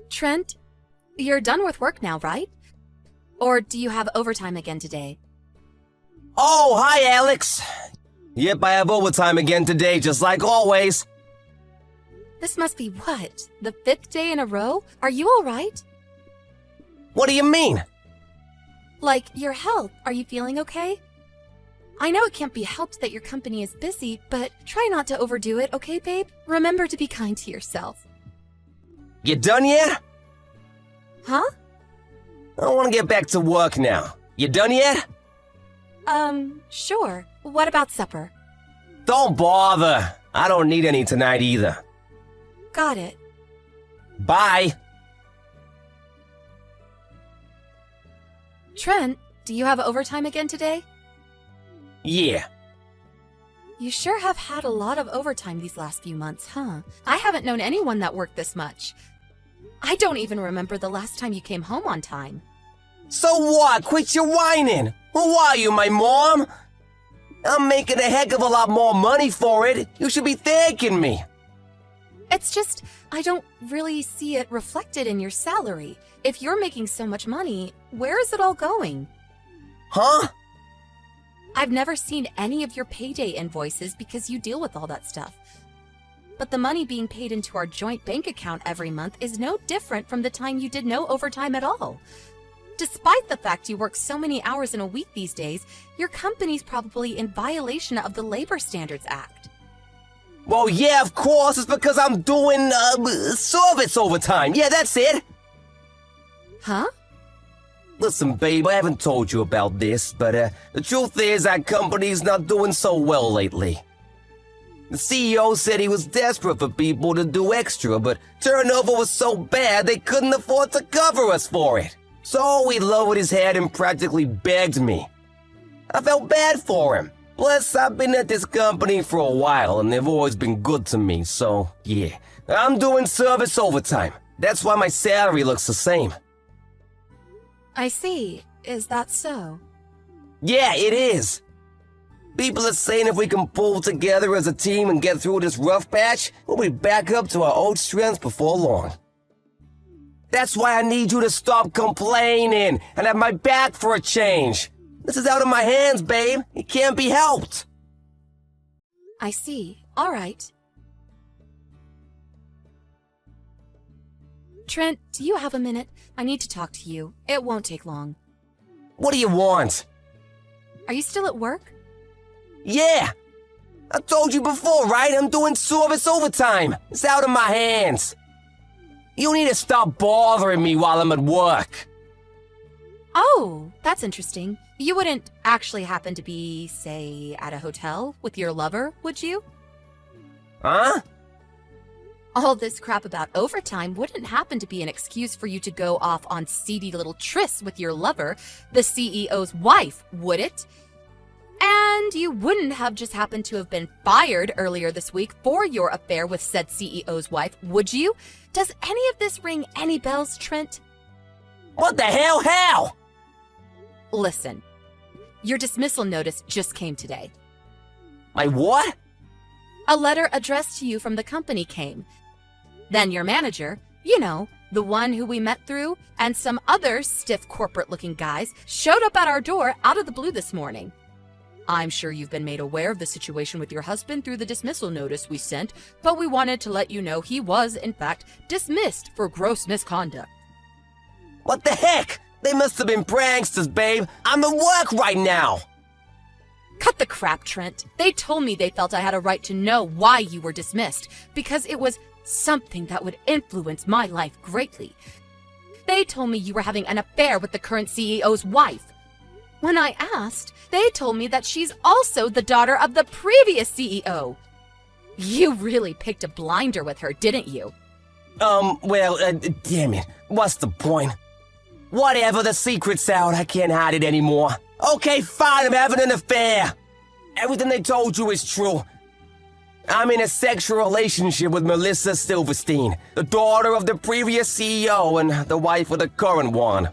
Trent, you're done with work now, right? Or do you have overtime again today? Oh, hi, Alex. Yep, I have overtime again today, just like always. This must be what? The 5th day in a row? Are you alright? What do you mean? Like, your health, are you feeling okay? I know it can't be helped that your company is busy, but try not to overdo it, okay, babe? Remember to be kind to yourself. You done yet? Huh? I want to get back to work now. You done yet? Sure. What about supper? Don't bother. I don't need any tonight either. Got it. Bye. Trent, do you have overtime again today? Yeah. You sure have had a lot of overtime these last few months, huh? I haven't known anyone that worked this much. I don't even remember the last time you came home on time. So what? Quit your whining. Who are you, my mom? I'm making a heck of a lot more money for it. You should be thanking me. It's just, I don't really see it reflected in your salary. If you're making so much money, where is it all going? Huh? I've never seen any of your payday invoices because you deal with all that stuff. But the money being paid into our joint bank account every month is no different from the time you did no overtime at all. Despite the fact you work so many hours in a week these days, your company's probably in violation of the Labor Standards Act. Well, yeah, of course. It's because I'm doing, service overtime. Yeah, that's it. Huh? Listen, babe, I haven't told you about this, but, the truth is our company's not doing so well lately. The CEO said he was desperate for people to do extra, but turnover was so bad they couldn't afford to cover us for it. So he lowered his head and practically begged me. I felt bad for him. Plus, I've been at this company for a while and they've always been good to me, so yeah. I'm doing service overtime. That's why my salary looks the same. I see. Is that so? Yeah, it is. People are saying if we can pull together as a team and get through this rough patch, we'll be back up to our old strength before long. That's why I need you to stop complaining and have my back for a change. This is out of my hands, babe. It can't be helped. I see. All right. Trent, do you have a minute? I need to talk to you. It won't take long. What do you want? Are you still at work? Yeah. I told you before, right? I'm doing service overtime. It's out of my hands. You need to stop bothering me while I'm at work. Oh, that's interesting. You wouldn't actually happen to be, say, at a hotel with your lover, would you? Huh? All this crap about overtime wouldn't happen to be an excuse for you to go off on seedy little trysts with your lover, the CEO's wife, would it? And you wouldn't have just happened to have been fired earlier this week for your affair with said CEO's wife, would you? Does any of this ring any bells, Trent? What the hell? How? Listen, your dismissal notice just came today. My what? A letter addressed to you from the company came. Then your manager, you know, the one who we met through, and some other stiff corporate-looking guys showed up at our door out of the blue this morning. I'm sure you've been made aware of the situation with your husband through the dismissal notice we sent, but we wanted to let you know he was, in fact, dismissed for gross misconduct. What the heck? They must have been pranksters, babe. I'm at work right now. Cut the crap, Trent. They told me they felt I had a right to know why you were dismissed, because it was something that would influence my life greatly. They told me you were having an affair with the current CEO's wife. When I asked, they told me that she's also the daughter of the previous CEO. You really picked a blinder with her, didn't you? Damn it. What's the point? Whatever, the secret's out. I can't hide it anymore. Okay, fine, I'm having an affair. Everything they told you is true. I'm in a sexual relationship with Melissa Silverstein, the daughter of the previous CEO and the wife of the current one.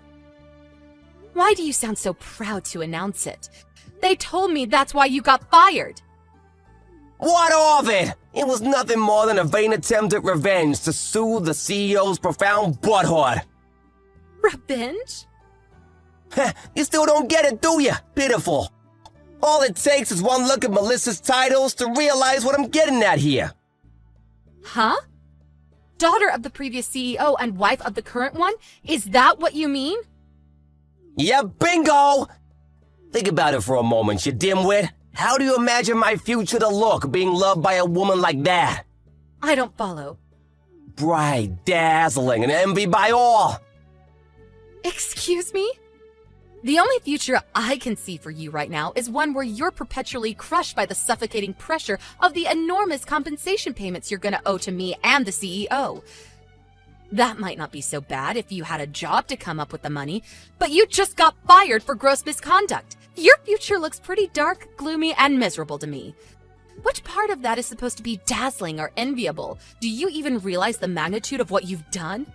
Why do you sound so proud to announce it? They told me that's why you got fired. What of it? It was nothing more than a vain attempt at revenge to soothe the CEO's profound butthurt. Revenge? You still don't get it, do ya? Pitiful. All it takes is one look at Melissa's titles to realize what I'm getting at here. Huh? Daughter of the previous CEO and wife of the current one? Is that what you mean? Yeah, bingo! Think about it for a moment, you dimwit. How do you imagine my future to look being loved by a woman like that? I don't follow. Bright, dazzling, and envied by all. Excuse me? The only future I can see for you right now is one where you're perpetually crushed by the suffocating pressure of the enormous compensation payments you're gonna owe to me and the CEO. That might not be so bad if you had a job to come up with the money, but you just got fired for gross misconduct. Your future looks pretty dark, gloomy, and miserable to me. Which part of that is supposed to be dazzling or enviable? Do you even realize the magnitude of what you've done?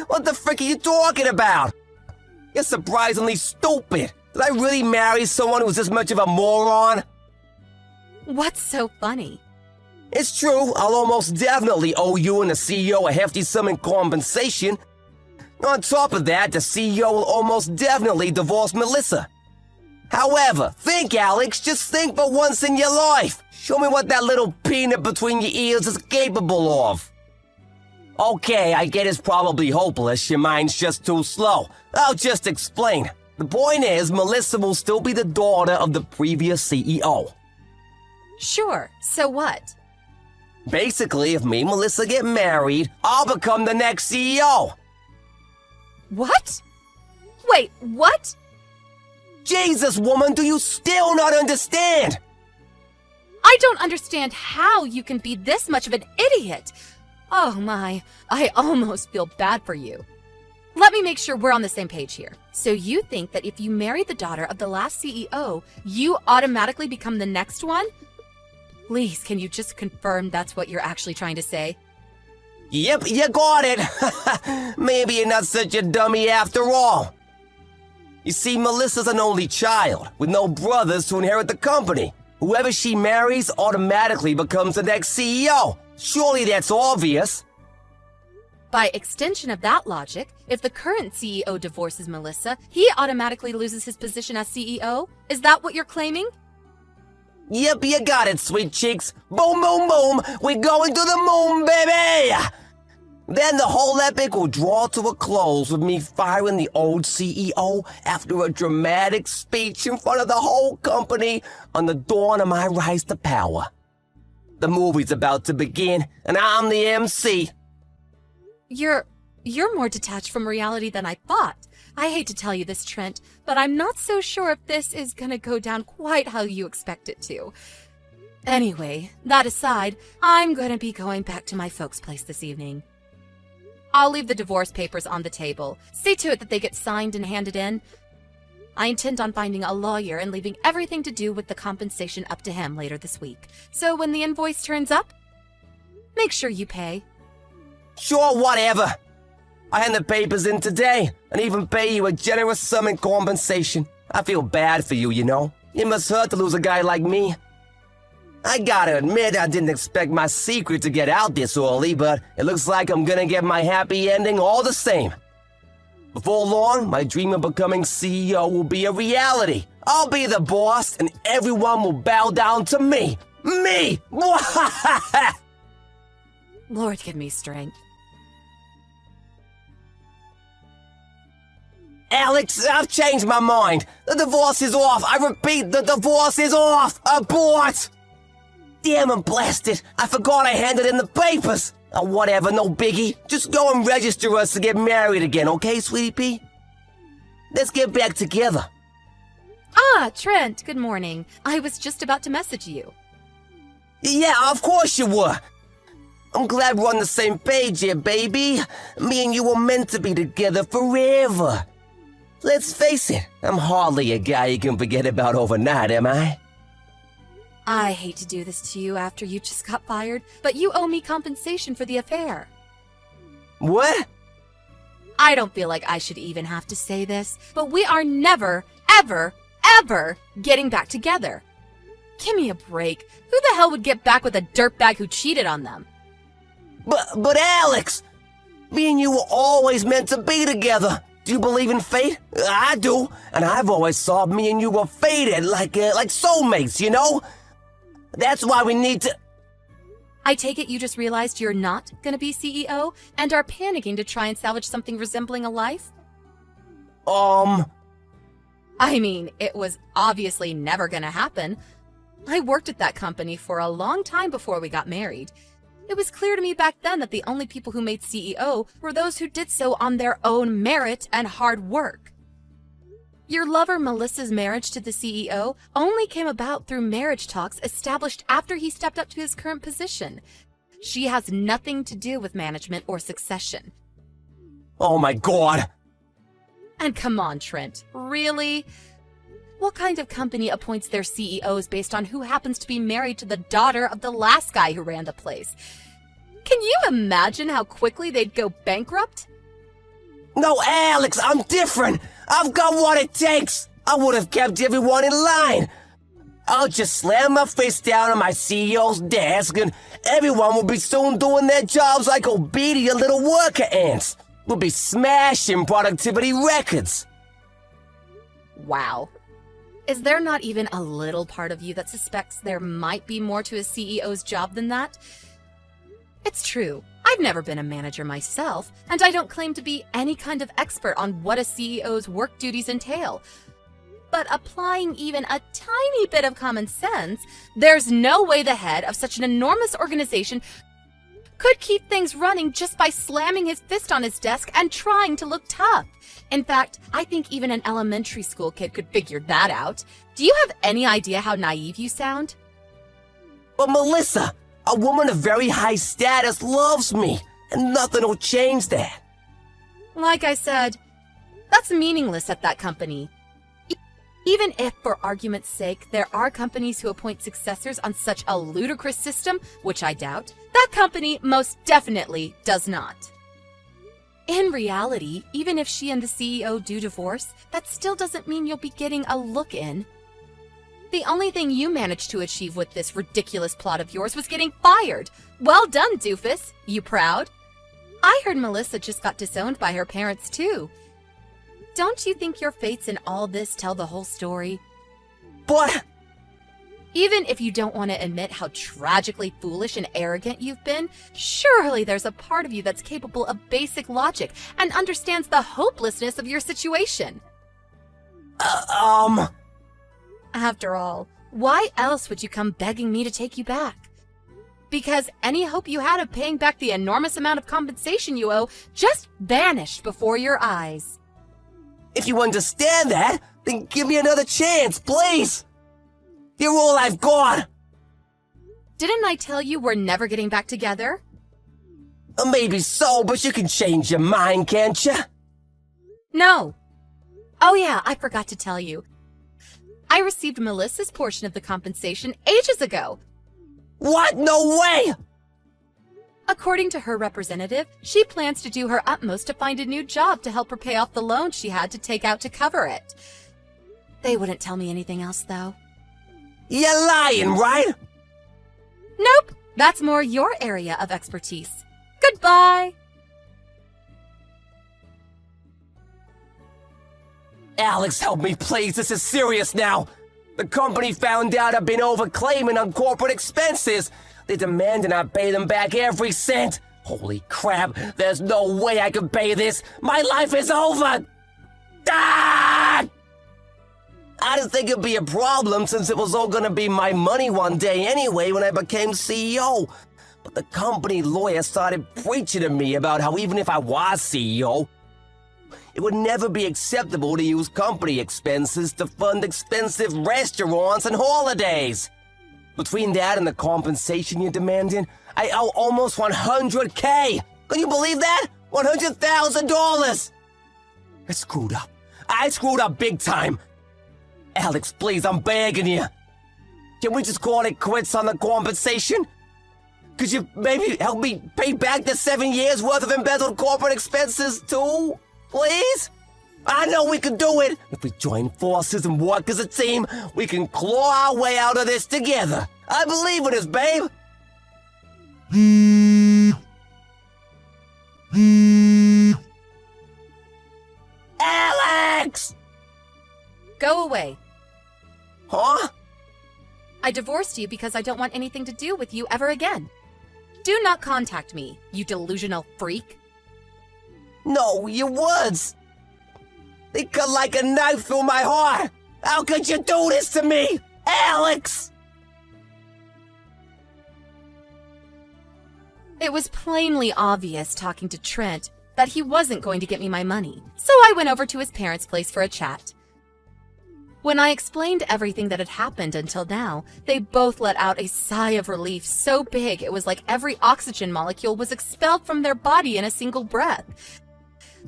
What the frick are you talking about? You're surprisingly stupid. Did I really marry someone who's this much of a moron? What's so funny? It's true, I'll almost definitely owe you and the CEO a hefty sum in compensation. On top of that, the CEO will almost definitely divorce Melissa. However, think, Alex, just think for once in your life. Show me what that little peanut between your ears is capable of. Okay, I get it's probably hopeless, your mind's just too slow. I'll just explain. The point is, Melissa will still be the daughter of the previous CEO. Sure, so what? Basically, if me and Melissa get married, I'll become the next CEO. What? Wait, what? Jesus, woman, do you still not understand? I don't understand how you can be this much of an idiot. Oh my, I almost feel bad for you. Let me make sure we're on the same page here. So you think that if you marry the daughter of the last CEO, you automatically become the next one? Please, can you just confirm that's what you're actually trying to say? Yep, you got it. Maybe you're not such a dummy after all. You see, Melissa's an only child, with no brothers to inherit the company. Whoever she marries automatically becomes the next CEO. Surely that's obvious. By extension of that logic, if the current CEO divorces Melissa, he automatically loses his position as CEO? Is that what you're claiming? Yep, you got it, sweet cheeks. Boom, boom, boom. We're going to the moon, baby! Then the whole epic will draw to a close with me firing the old CEO after a dramatic speech in front of the whole company on the dawn of my rise to power. The movie's about to begin, and I'm the MC. You're more detached from reality than I thought. I hate to tell you this, Trent, but I'm not so sure if this is gonna go down quite how you expect it to. Anyway, that aside, I'm gonna be going back to my folks' place this evening. I'll leave the divorce papers on the table. See to it that they get signed and handed in. I intend on finding a lawyer and leaving everything to do with the compensation up to him later this week. So when the invoice turns up, make sure you pay. Sure, whatever. I hand the papers in today and even pay you a generous sum in compensation. I feel bad for you, you know. It must hurt to lose a guy like me. I gotta admit, I didn't expect my secret to get out this early, but it looks like I'm gonna get my happy ending all the same. Before long, my dream of becoming CEO will be a reality. I'll be the boss, and everyone will bow down to me. Me! Lord, give me strength. Alex, I've changed my mind. The divorce is off. I repeat, the divorce is off. Abort! Damn and blast it. I forgot I handed in the papers. Oh, whatever, no biggie. Just go and register us to get married again, okay, sweetie pea? Let's get back together. Ah, Trent, good morning. I was just about to message you. Yeah, of course you were. I'm glad we're on the same page here, baby. Me and you were meant to be together forever. Let's face it, I'm hardly a guy you can forget about overnight, am I? I hate to do this to you after you just got fired, but you owe me compensation for the affair. What? I don't feel like I should even have to say this, but we are never, ever, ever getting back together. Give me a break. Who the hell would get back with a dirtbag who cheated on them? But Alex! Me and you were always meant to be together. Do you believe in fate? I do, and I've always thought me and you were fated, like soulmates, you know? That's why we need to... I take it you just realized you're not gonna be CEO and are panicking to try and salvage something resembling a life? I mean, it was obviously never gonna happen. I worked at that company for a long time before we got married. It was clear to me back then that the only people who made CEO were those who did so on their own merit and hard work. Your lover Melissa's marriage to the CEO only came about through marriage talks established after he stepped up to his current position. She has nothing to do with management or succession. Oh my God! And come on, Trent, really? What kind of company appoints their CEOs based on who happens to be married to the daughter of the last guy who ran the place? Can you imagine how quickly they'd go bankrupt? No, Alex, I'm different. I've got what it takes. I would have kept everyone in line. I'll just slam my fist down on my CEO's desk and everyone will be soon doing their jobs like obedient little worker ants. We'll be smashing productivity records. Wow. Is there not even a little part of you that suspects there might be more to a CEO's job than that? It's true. I've never been a manager myself, and I don't claim to be any kind of expert on what a CEO's work duties entail. But applying even a tiny bit of common sense, there's no way the head of such an enormous organization could keep things running just by slamming his fist on his desk and trying to look tough. In fact, I think even an elementary school kid could figure that out. Do you have any idea how naive you sound? But Melissa, a woman of very high status loves me, and nothing will change that. Like I said, that's meaningless at that company. Even if, for argument's sake, there are companies who appoint successors on such a ludicrous system, which I doubt, that company most definitely does not. In reality, even if she and the CEO do divorce, that still doesn't mean you'll be getting a look in. The only thing you managed to achieve with this ridiculous plot of yours was getting fired. Well done, doofus. You proud? I heard Melissa just got disowned by her parents, too. Don't you think your fates in all this tell the whole story? But... Even if you don't want to admit how tragically foolish and arrogant you've been, surely there's a part of you that's capable of basic logic and understands the hopelessness of your situation. After all, why else would you come begging me to take you back? Because any hope you had of paying back the enormous amount of compensation you owe just vanished before your eyes. If you understand that, then give me another chance, please! You're all I've got! Didn't I tell you we're never getting back together? Maybe so, but you can change your mind, can't you? No. Oh yeah, I forgot to tell you. I received Melissa's portion of the compensation ages ago. What? No way! According to her representative, she plans to do her utmost to find a new job to help her pay off the loan she had to take out to cover it. They wouldn't tell me anything else, though. You're lying, right? Nope, that's more your area of expertise. Goodbye! Alex, help me, please. This is serious now. The company found out I've been overclaiming on corporate expenses. They're demanding I pay them back every cent. Holy crap, there's no way I can pay this. My life is over. Ah! I didn't think it'd be a problem since it was all gonna be my money one day anyway when I became CEO. But the company lawyer started preaching to me about how even if I was CEO, it would never be acceptable to use company expenses to fund expensive restaurants and holidays. Between that and the compensation you're demanding, I owe almost $100K. Can you believe that? $100,000. I screwed up. I screwed up big time. Alex, please, I'm begging you. Can we just call it quits on the compensation? Could you maybe help me pay back the 7 years worth of embezzled corporate expenses too? Please? I know we can do it! If we join forces and work as a team, we can claw our way out of this together! I believe in us, babe! Alex! Go away. Huh? I divorced you because I don't want anything to do with you ever again. Do not contact me, you delusional freak. No, your words! They cut like a knife through my heart! How could you do this to me? Alex! It was plainly obvious talking to Trent that he wasn't going to get me my money, so I went over to his parents' place for a chat. When I explained everything that had happened until now, they both let out a sigh of relief so big it was like every oxygen molecule was expelled from their body in a single breath.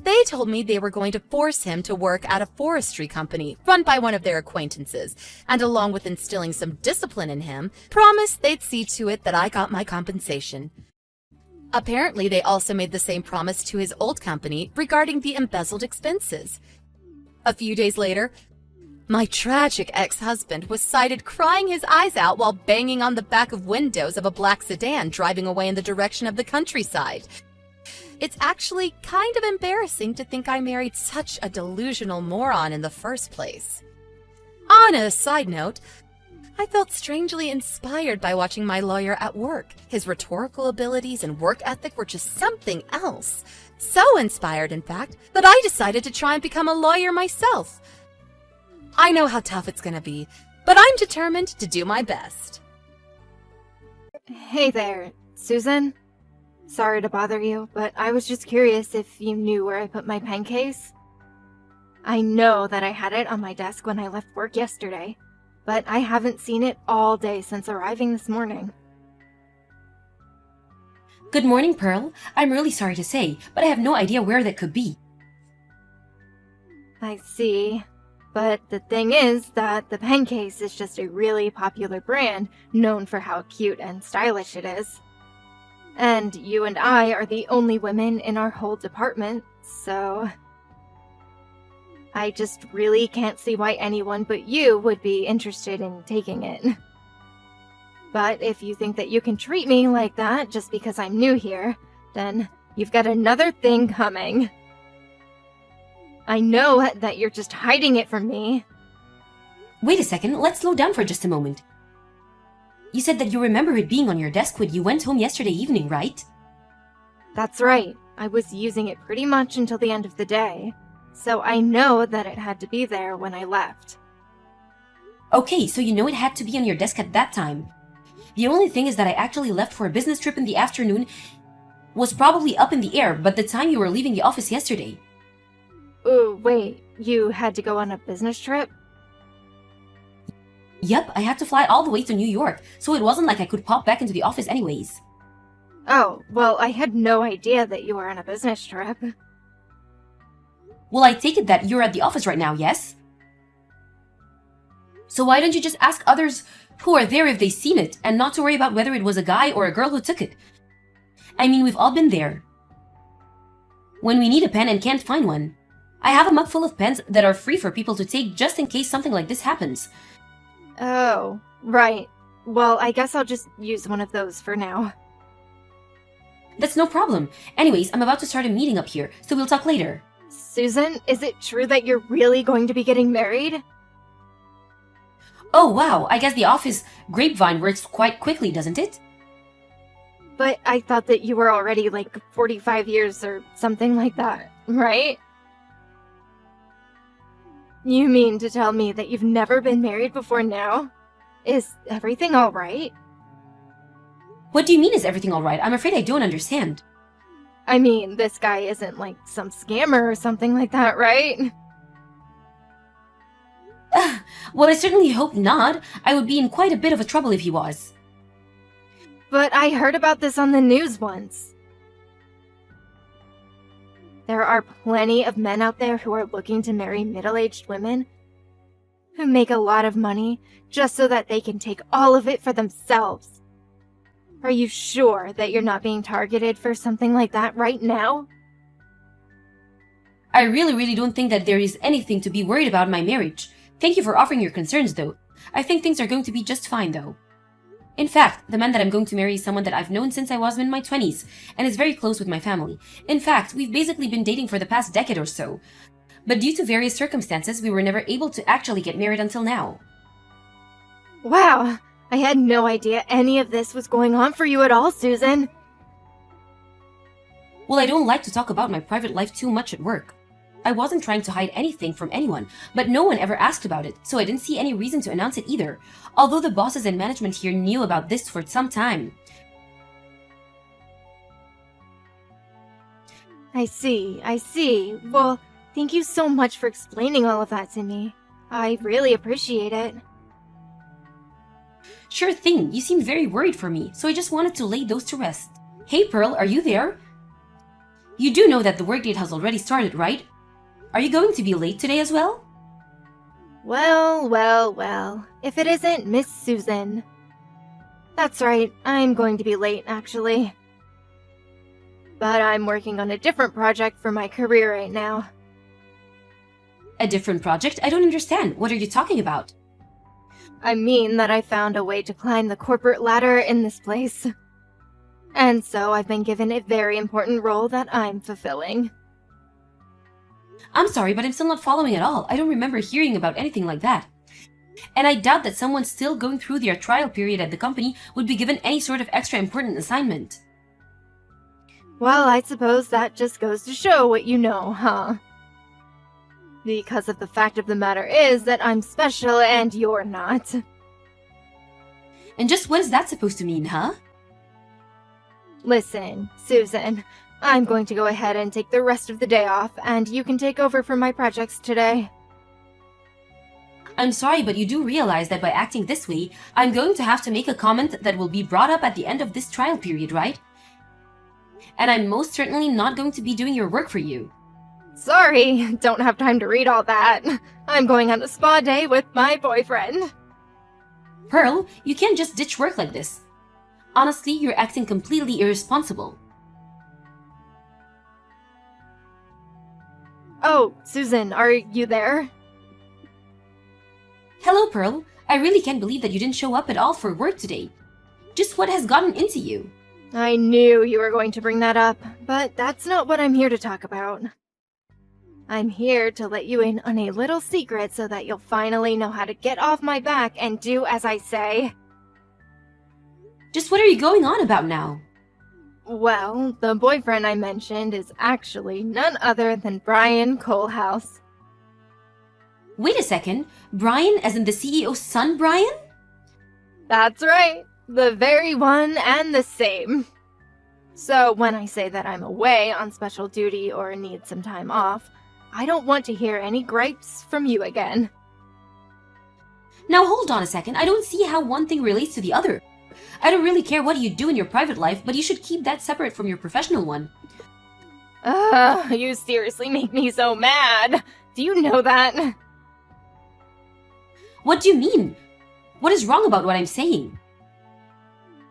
They told me they were going to force him to work at a forestry company run by one of their acquaintances, and along with instilling some discipline in him, promised they'd see to it that I got my compensation. Apparently, they also made the same promise to his old company regarding the embezzled expenses. A few days later, my tragic ex-husband was sighted crying his eyes out while banging on the back of windows of a black sedan driving away in the direction of the countryside. It's actually kind of embarrassing to think I married such a delusional moron in the first place. On a side note, I felt strangely inspired by watching my lawyer at work. His rhetorical abilities and work ethic were just something else. So inspired, in fact, that I decided to try and become a lawyer myself. I know how tough it's gonna be, but I'm determined to do my best. Hey there, Susan. Sorry to bother you, but I was just curious if you knew where I put my pen case. I know that I had it on my desk when I left work yesterday, but I haven't seen it all day since arriving this morning. Good morning, Pearl. I'm really sorry to say, but I have no idea where that could be. I see. But the thing is that the pen case is just a really popular brand known for how cute and stylish it is. And you and I are the only women in our whole department, so I just really can't see why anyone but you would be interested in taking it. But if you think that you can treat me like that just because I'm new here, then you've got another thing coming. I know that you're just hiding it from me. Wait a second, let's slow down for just a moment. You said that you remember it being on your desk when you went home yesterday evening, right? That's right. I was using it pretty much until the end of the day, so I know that it had to be there when I left. Okay, so you know it had to be on your desk at that time. The only thing is that I actually left for a business trip in the afternoon was probably up in the air, but the time you were leaving the office yesterday. Oh, wait, you had to go on a business trip? Yep, I had to fly all the way to New York, so it wasn't like I could pop back into the office anyways. Oh, well, I had no idea that you were on a business trip. Well, I take it that you're at the office right now, yes? So why don't you just ask others who are there if they've seen it, and not to worry about whether it was a guy or a girl who took it? I mean, we've all been there. When we need a pen and can't find one. I have a mug full of pens that are free for people to take just in case something like this happens. Oh, right. Well, I guess I'll just use one of those for now. That's no problem. Anyways, I'm about to start a meeting up here, so we'll talk later. Susan, is it true that you're really going to be getting married? Oh wow, I guess the office grapevine works quite quickly, doesn't it? But I thought that you were already like 45 years or something like that, right? You mean to tell me that you've never been married before now? Is everything alright? What do you mean is everything alright? I'm afraid I don't understand. I mean, this guy isn't like some scammer or something like that, right? Well, I certainly hope not. I would be in quite a bit of a trouble if he was. But I heard about this on the news once. There are plenty of men out there who are looking to marry middle-aged women who make a lot of money just so that they can take all of it for themselves. Are you sure that you're not being targeted for something like that right now? I really don't think that there is anything to be worried about in my marriage. Thank you for offering your concerns, though. I think things are going to be just fine, though. In fact, the man that I'm going to marry is someone that I've known since I was in my 20s, and is very close with my family. In fact, we've basically been dating for the past decade or so. But due to various circumstances, we were never able to actually get married until now. Wow, I had no idea any of this was going on for you at all, Susan. Well, I don't like to talk about my private life too much at work. I wasn't trying to hide anything from anyone, but no one ever asked about it, so I didn't see any reason to announce it either, although the bosses and management here knew about this for some time. I see. Well, thank you so much for explaining all of that to me. I really appreciate it. Sure thing, you seemed very worried for me, so I just wanted to lay those to rest. Hey Pearl, are you there? You do know that the workdate has already started, right? Are you going to be late today as well? Well, if it isn't Miss Susan. That's right, I'm going to be late, actually. But I'm working on a different project for my career right now. A different project? I don't understand. What are you talking about? I mean that I found a way to climb the corporate ladder in this place. And so I've been given a very important role that I'm fulfilling. I'm sorry, but I'm still not following at all. I don't remember hearing about anything like that. And I doubt that someone still going through their trial period at the company would be given any sort of extra important assignment. Well, I suppose that just goes to show what you know, huh? Because of the fact of the matter is that I'm special and you're not. And just what is that supposed to mean, huh? Listen, Susan, I'm going to go ahead and take the rest of the day off, and you can take over for my projects today. I'm sorry, but you do realize that by acting this way, I'm going to have to make a comment that will be brought up at the end of this trial period, right? And I'm most certainly not going to be doing your work for you. Sorry, don't have time to read all that. I'm going on a spa day with my boyfriend. Pearl, you can't just ditch work like this. Honestly, you're acting completely irresponsible. Oh, Susan, are you there? Hello, Pearl. I really can't believe that you didn't show up at all for work today. Just what has gotten into you? I knew you were going to bring that up, but that's not what I'm here to talk about. I'm here to let you in on a little secret so that you'll finally know how to get off my back and do as I say. Just what are you going on about now? Well, the boyfriend I mentioned is actually none other than Brian Coalhouse. Wait a second. Brian, as in the CEO's son, Brian? That's right. The very one and the same. So when I say that I'm away on special duty or need some time off, I don't want to hear any gripes from you again. Now hold on a second. I don't see how one thing relates to the other. I don't really care what you do in your private life, but you should keep that separate from your professional one. You seriously make me so mad. Do you know that? What do you mean? What is wrong about what I'm saying?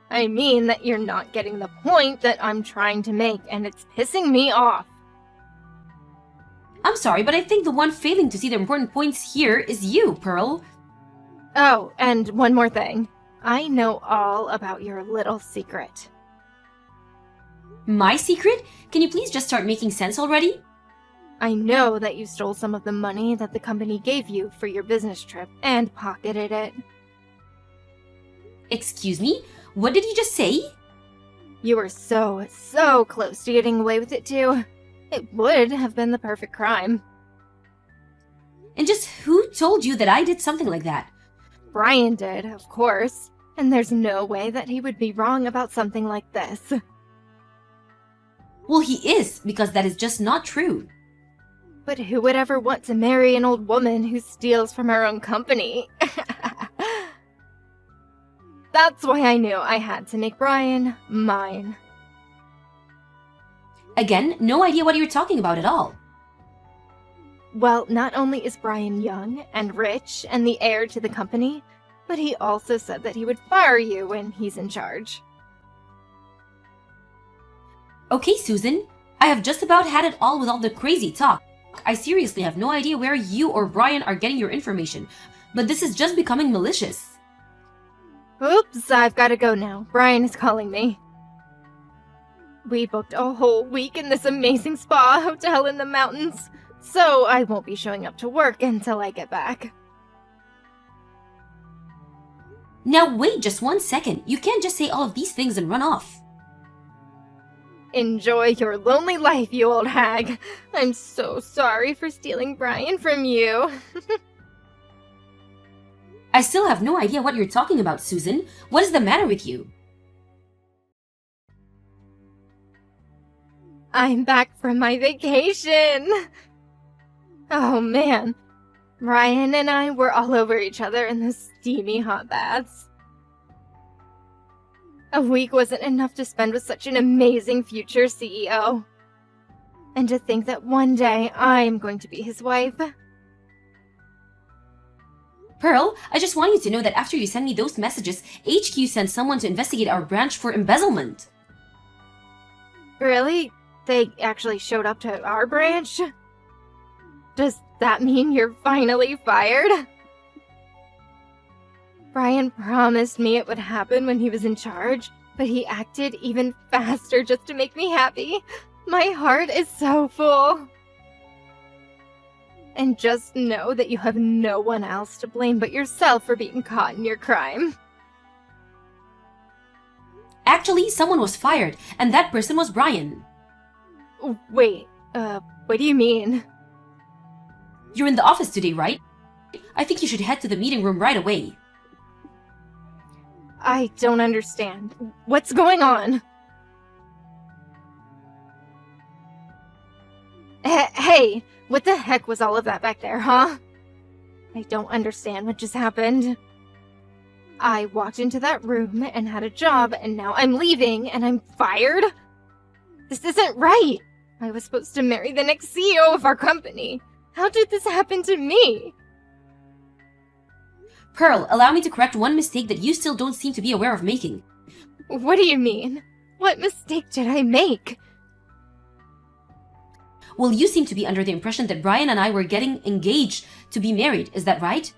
I mean that you're not getting the point that I'm trying to make, and it's pissing me off. I'm sorry, but I think the one failing to see the important points here is you, Pearl. Oh, and one more thing. I know all about your little secret. My secret? Can you please just start making sense already? I know that you stole some of the money that the company gave you for your business trip and pocketed it. Excuse me? What did you just say? You were so close to getting away with it too. It would have been the perfect crime. And just who told you that I did something like that? Brian did, of course. And there's no way that he would be wrong about something like this. Well, he is, because that is just not true. But who would ever want to marry an old woman who steals from her own company? That's why I knew I had to make Brian mine. Again, no idea what you're talking about at all. Well, not only is Brian young and rich and the heir to the company, but he also said that he would fire you when he's in charge. Okay, Susan, I have just about had it all with all the crazy talk. I seriously have no idea where you or Brian are getting your information, but this is just becoming malicious. Oops, I've got to go now. Brian is calling me. We booked a whole week in this amazing spa hotel in the mountains, so I won't be showing up to work until I get back. Now wait just 1 second. You can't just say all of these things and run off. Enjoy your lonely life, you old hag. I'm so sorry for stealing Brian from you. I still have no idea what you're talking about, Susan. What is the matter with you? I'm back from my vacation. Oh man, Brian and I were all over each other in the steamy hot baths. A week wasn't enough to spend with such an amazing future CEO. And to think that one day I'm going to be his wife. Pearl, I just want you to know that after you send me those messages, HQ sent someone to investigate our branch for embezzlement. Really? They actually showed up to our branch? Does that mean you're finally fired? Brian promised me it would happen when he was in charge, but he acted even faster just to make me happy. My heart is so full. And just know that you have no one else to blame but yourself for being caught in your crime. Actually, someone was fired, and that person was Brian. Wait, what do you mean? You're in the office today, right? I think you should head to the meeting room right away. I don't understand. What's going on? Hey, what the heck was all of that back there, huh? I don't understand what just happened. I walked into that room and had a job, and now I'm leaving and I'm fired? This isn't right! I was supposed to marry the next CEO of our company. How did this happen to me? Pearl, allow me to correct one mistake that you still don't seem to be aware of making. What do you mean? What mistake did I make? Well, you seem to be under the impression that Brian and I were getting engaged to be married, is that right?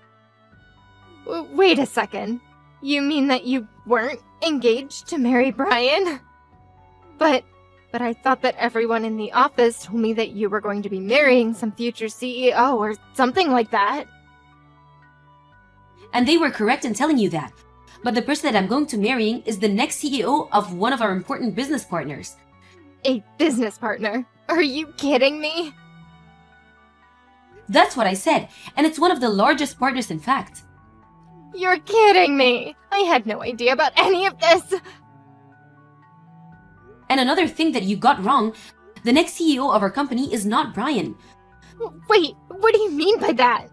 Wait a second. You mean that you weren't engaged to marry Brian? But I thought that everyone in the office told me that you were going to be marrying some future CEO or something like that. And they were correct in telling you that. But the person that I'm going to marrying is the next CEO of one of our important business partners. A business partner? Are you kidding me? That's what I said, and it's one of the largest partners in fact. You're kidding me! I had no idea about any of this! And another thing that you got wrong, the next CEO of our company is not Brian. Wait, what do you mean by that?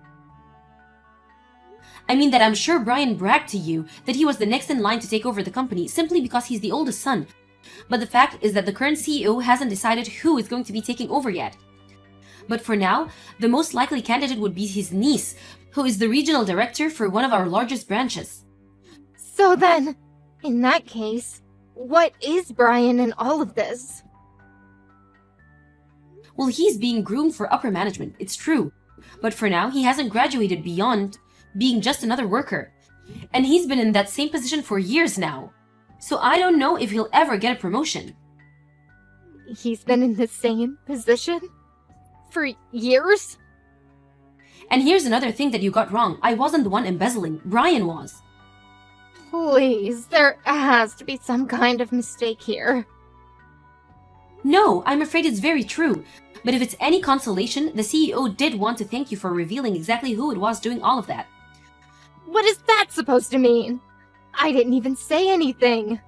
I mean that I'm sure Brian bragged to you that he was the next in line to take over the company simply because he's the oldest son. But the fact is that the current CEO hasn't decided who is going to be taking over yet. But for now, the most likely candidate would be his niece, who is the regional director for one of our largest branches. So then, in that case, what is Brian in all of this? Well, he's being groomed for upper management, it's true. But for now, he hasn't graduated beyond being just another worker. And he's been in that same position for years now. So I don't know if he'll ever get a promotion. He's been in the same position? For years? And here's another thing that you got wrong. I wasn't the one embezzling. Brian was. Please, there has to be some kind of mistake here. No, I'm afraid it's very true. But if it's any consolation, the CEO did want to thank you for revealing exactly who it was doing all of that. What is that supposed to mean? I didn't even say anything.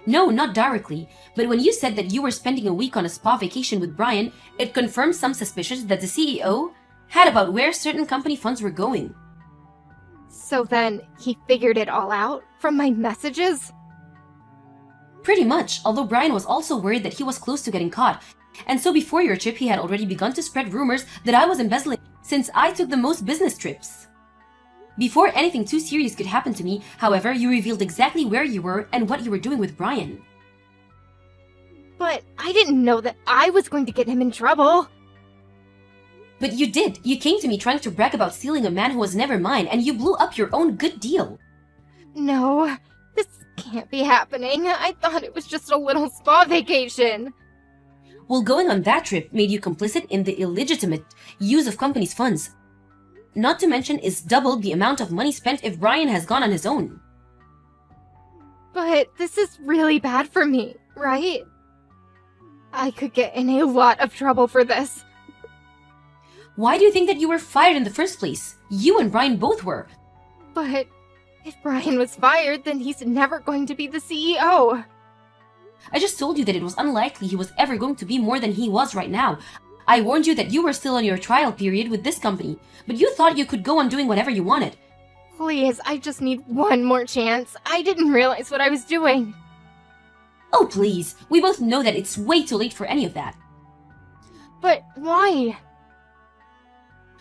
No, not directly. But when you said that you were spending a week on a spa vacation with Brian, it confirmed some suspicions that the CEO had about where certain company funds were going. So then, he figured it all out from my messages? Pretty much, although Brian was also worried that he was close to getting caught. And so before your trip, he had already begun to spread rumors that I was embezzling, since I took the most business trips. Before anything too serious could happen to me, however, you revealed exactly where you were and what you were doing with Brian. But I didn't know that I was going to get him in trouble. But you did. You came to me trying to brag about stealing a man who was never mine, and you blew up your own good deal. No, this can't be happening. I thought it was just a little spa vacation. Well, going on that trip made you complicit in the illegitimate use of company's funds. Not to mention, it's doubled the amount of money spent if Brian has gone on his own. But this is really bad for me, right? I could get in a lot of trouble for this. Why do you think that you were fired in the first place? You and Brian both were. But if Brian was fired, then he's never going to be the CEO. I just told you that it was unlikely he was ever going to be more than he was right now. I warned you that you were still on your trial period with this company, but you thought you could go on doing whatever you wanted. Please, I just need one more chance. I didn't realize what I was doing. Oh, please. We both know that it's way too late for any of that. But why?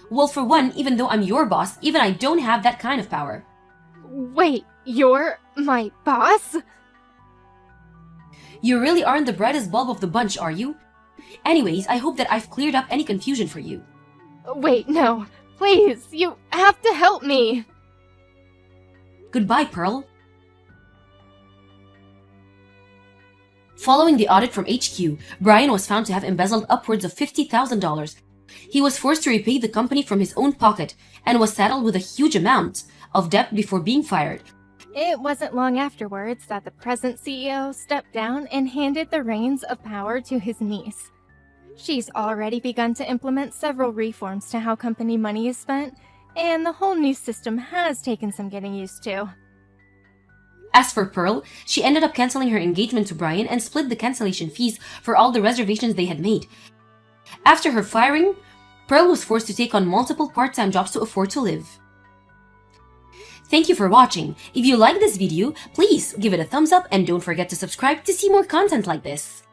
Well, for one, even though I'm your boss, even I don't have that kind of power. Wait, you're my boss? You really aren't the brightest bulb of the bunch, are you? Anyways, I hope that I've cleared up any confusion for you. Wait, no. Please, you have to help me. Goodbye, Pearl. Following the audit from HQ, Brian was found to have embezzled upwards of $50,000. He was forced to repay the company from his own pocket and was saddled with a huge amount of debt before being fired. It wasn't long afterwards that the present CEO stepped down and handed the reins of power to his niece. She's already begun to implement several reforms to how company money is spent, and the whole new system has taken some getting used to. As for Pearl, she ended up canceling her engagement to Brian and split the cancellation fees for all the reservations they had made. After her firing, Pearl was forced to take on multiple part-time jobs to afford to live. Thank you for watching. If you like this video, please give it a thumbs up and don't forget to subscribe to see more content like this.